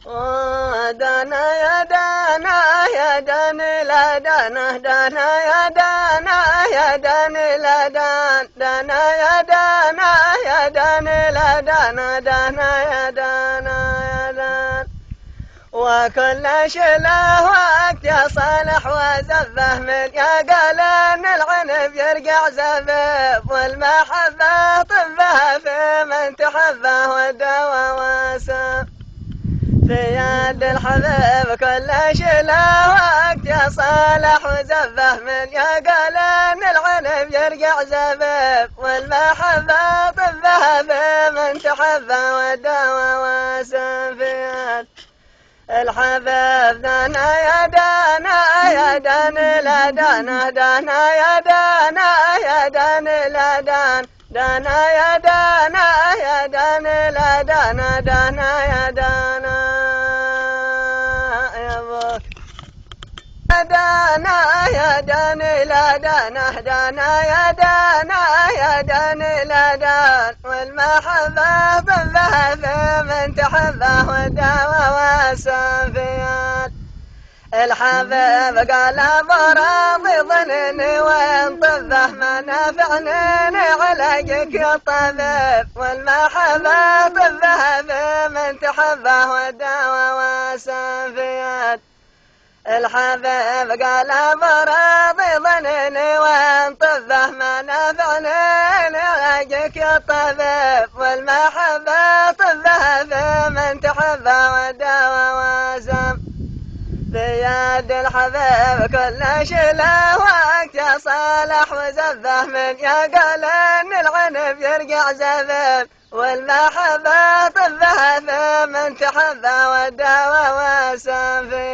دانا يا دانا يا دان لا دانا دانا يا دانا يا دان لا دان دانا يا دانا يا دان لا دانا دانا يا دانا يا دان وكل شله وقت يا صالح وزفه من يا قال ان العنب يرقع زفاف والمحبه طبها في من تحبه والدواء واسف في يد الحبيب كل شله وقت يا صالح وزفه من يا قال ان العنب يرقع زفاف والمحبه طبها في من تحبه والدواء واسف في يد الحبيب دانا يا دانا يا دان لا دانا دانا يا دانا يا دان لا دان دانا يا دانا يا دان لا دانا دانا يا دانا يا بوك يا دانا يا دان لا دانا دانا يا دانا يا دان لا دان والمحبة طبها في من تحبه والدواء والسفيان الحبيب قال براضي ظنني وين طبه منافعني علاجك يا طبيب والمحبة طبها في من تحبه والدواء والسفيان الحبيب قال براضي ظنني وين طبه منافعني علاجك يا طبيب والمحبة طبها في من تحبه والدواء واسم في يد الحبيب كل شله وقت يا صالح وزفه من يا قال ان العنب يرقع زفاف والمحبة طبها في من تحبه والدواء واسم في